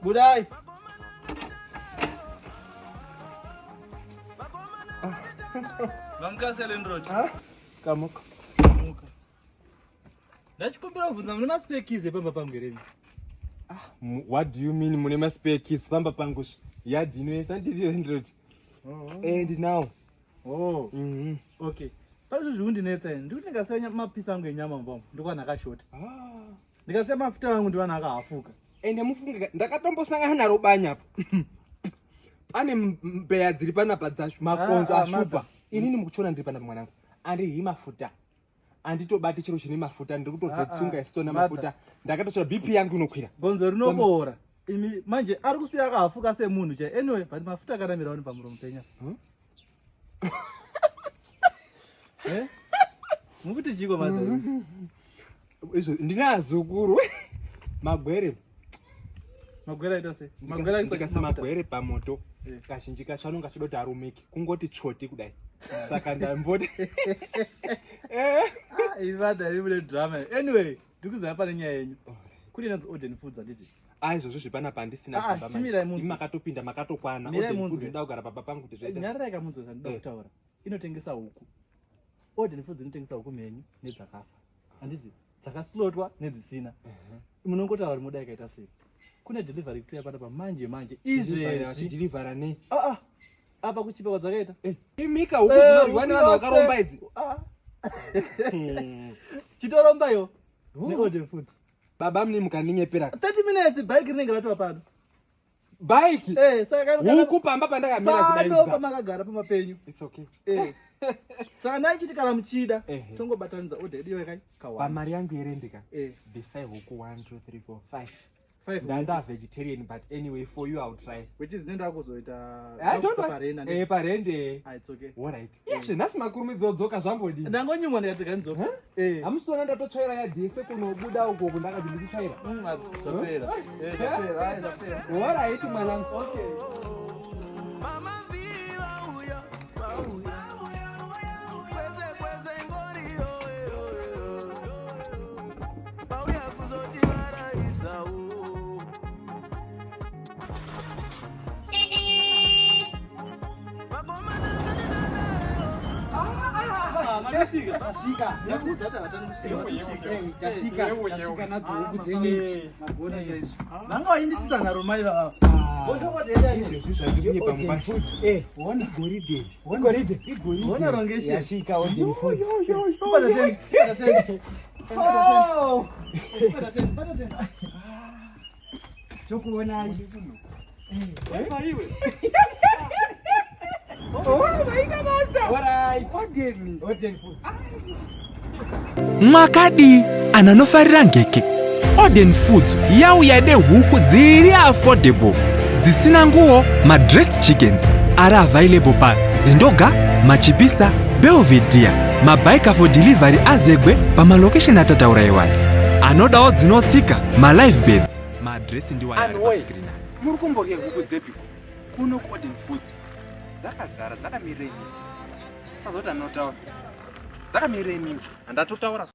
Budai. Vamkasele ndrochi. Kamuka. Ndachikumbira kubvunza mune maspare keys pamba pangu here? What do you mean mune maspare keys pamba pangu? Yadi inoyesa ndiri ndroti. And now. Oh. Okay. Pazvo zviundinetsa ini ndikuti ndikasiya mapisi angu enyama mubamo ndikwana akashota. Ndikasiya mafuta angu ndiwana akahafuka. Ende mufunge ndakatombosangana naro banya apa. Pane mbeya dziri panapa dzacho makonzo ashupa. Inini mukuchona ndiri panapa mwanangu. Andihi mafuta. Anditobati chiro chine mafuta ndikutotsunga isitona mafuta. Ndakatochora BP yangu inokwira. Gonzo rinobora. Imi manje ari kusiya akahafuka semunhu che. Anyway, but mafuta akanamira wani pamuromo penya. Mukuti chiko madhari. Izvo ndinazukuru. Magwere. Magwere aita sei? Magwere akisa magwere pamoto. Kazhinji kacho anonga achidoti arumiki. Kungoti tsvoti kudai. Saka ndamboti. Ivada rimune drama. Anyway, ndikuziva pane nyaya yenyu. Kuti inonzi Orden Foods handiti? Izvozvo zvepana pandisina tsamba manje. Imi makatopinda makatokwana. Orden Foods ndoda kugara baba pangu kuti zvaita. Nyarara yakamunzwa zvandoda kutaura. Inotengesa huku. Orden Foods inotengesa huku mhenyu nedzakafa. Handiti? Dzakaslotwa nedzisina. Munongotaura kuti moda yakaita sei? Kune delivery kutoya panapa manje. Izvezvi delivery nei? Apa kuchipa kwadzakaita? Imika huku dzinoryiwa nevanhu vakaromba idzi. Chitoromba yo. NeOrden Foods. Baba muni mukaninyeperaka. 30 minutes bike rinenge ratova pano. Bike? Saka huku pamba pandakamira kudaidza. Pano pamakagara pamapenyu. It's okay. Saka naichiti kana muchida tongobatanidza order idiyo yakai kawa. Pamari yangu yerendika. Besai huku 1 2 3 4 5. Ndanda vegetarian, but anyway, for you I'll try. Which is nenda kuzoita parende. Parende. It's okay. All right. Yes, nasi makurumidza dzoka zvambodi. Ndangonyumwa ndikateka nzoka. Amusitona ndatotsvaira yadhese kunobuda uko kundakabva ndikutsvaira. Zvapera. Zvapera. All right, mwanangu. Okay. Tasika nadzo huku dzenyu. Nanga waindichisana romai vava. Izvezvi zvandiri pamupatsi. Ona goridhe. Goridhe. Ona rongeshi. Yasvika Orden Foods. Tupata 10. Pata 10. Chokuona iwe. Orden Foods. Mwakadi ananofarira ngeke. Orden Foods yauya nehuku dziri affordable dzisina nguo. Madressed chickens ari available paZindoga, Machipisa, Belvedere. Mabike for delivery azegwe pamalocation atataura iwaya. Anodawo dzinotsika malive beds. Madress ndiwaya ari pascreen. Muri kumborya huku dzepiko? Kuno kuOrden Foods. Dzakazara dzakamirei. Sazoti anotaura. Dzakamirei mimi. Handatotaura.